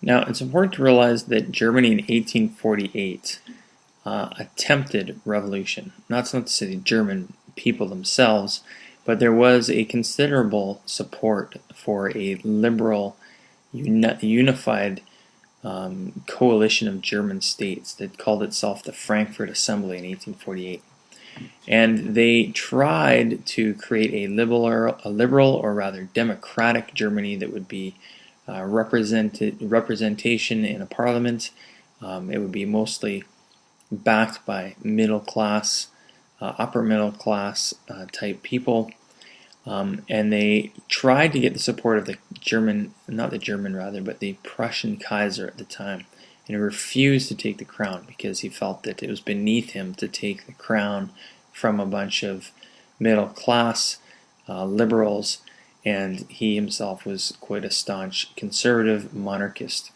Now, it's important to realize that Germany in 1848 attempted revolution. That's not to say the German people themselves, but there was a considerable support for a liberal, unified coalition of German states that called itself the Frankfurt Assembly in 1848. And they tried to create a liberal or rather democratic Germany that would be representation in a parliament. It would be mostly backed by middle class, upper middle class type people. And they tried to get the support of the the Prussian Kaiser at the time. And he refused to take the crown because he felt that it was beneath him to take the crown from a bunch of middle class liberals, and he himself was quite a staunch conservative monarchist.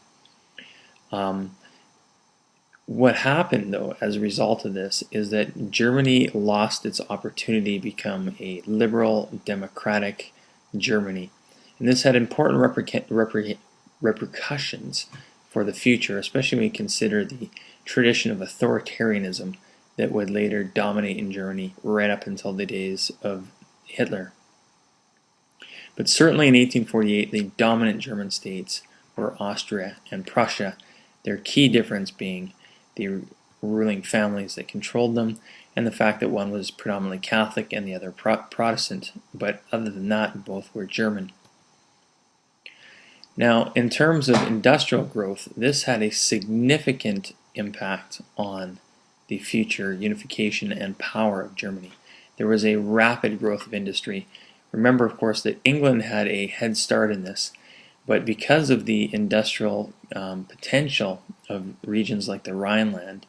What happened, though, as a result of this, is that Germany lost its opportunity to become a liberal, democratic Germany. And this had important repercussions for the future, especially when you consider the tradition of authoritarianism that would later dominate in Germany right up until the days of Hitler. But certainly in 1848, the dominant German states were Austria and Prussia, their key difference being the ruling families that controlled them, and the fact that one was predominantly Catholic and the other Protestant, but other than that, both were German. Now, in terms of industrial growth, this had a significant impact on the future unification and power of Germany. There was a rapid growth of industry. Remember, of course, that England had a head start in this, but because of the industrial potential of regions like the Rhineland,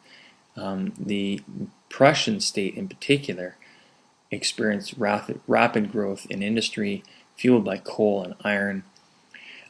the Prussian state in particular experienced rapid growth in industry fueled by coal and iron.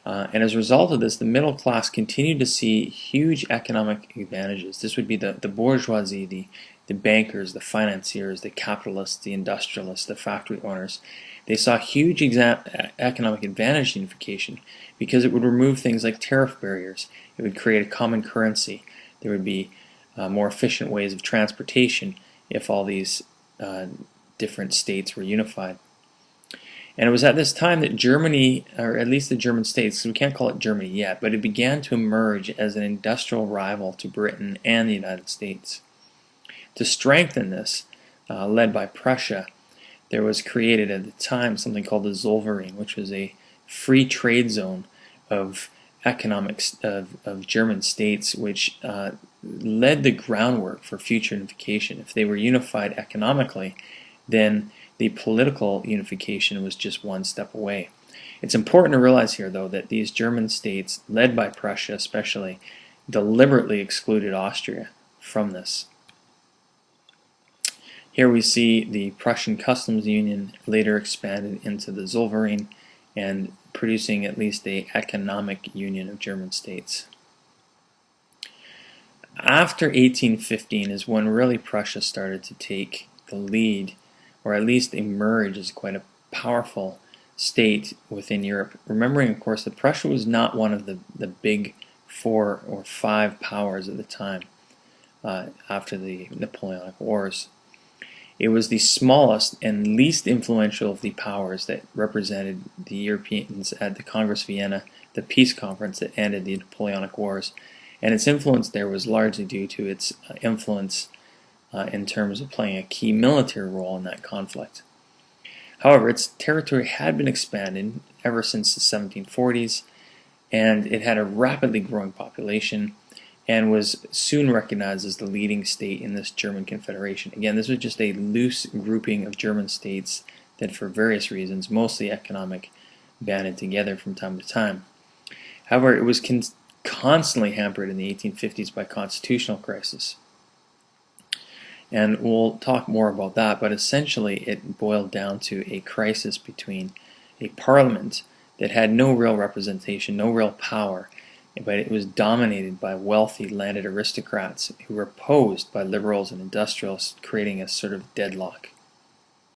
And as a result of this, the middle class continued to see huge economic advantages. This would be the bourgeoisie, the bankers, the financiers, the capitalists, the industrialists, the factory owners. They saw huge economic advantage in unification because it would remove things like tariff barriers. It would create a common currency. There would be more efficient ways of transportation if all these different states were unified. And it was at this time that Germany, or at least the German states, because we can't call it Germany yet, but it began to emerge as an industrial rival to Britain and the United States. To strengthen this, led by Prussia, there was created at the time something called the Zollverein, which was a free trade zone of economics of German states, which led the groundwork for future unification. If they were unified economically, then the political unification was just one step away. It's important to realize here, though, that these German states, led by Prussia especially, deliberately excluded Austria from this. Here we see the Prussian Customs Union later expanded into the Zollverein and producing at least an economic union of German states. After 1815 is when really Prussia started to take the lead, or at least emerge as quite a powerful state within Europe. Remembering, of course, that Prussia was not one of the big 4 or 5 powers at the time after the Napoleonic Wars. It was the smallest and least influential of the powers that represented the Europeans at the Congress of Vienna, the peace conference that ended the Napoleonic Wars. And its influence there was largely due to its influence in terms of playing a key military role in that conflict. However, its territory had been expanded ever since the 1740s, and it had a rapidly growing population and was soon recognized as the leading state in this German Confederation. Again, this was just a loose grouping of German states that for various reasons, mostly economic, banded together from time to time. However, it was constantly hampered in the 1850s by constitutional crisis. And we'll talk more about that, but essentially it boiled down to a crisis between a parliament that had no real representation, no real power, but it was dominated by wealthy landed aristocrats who were opposed by liberals and industrialists, creating a sort of deadlock.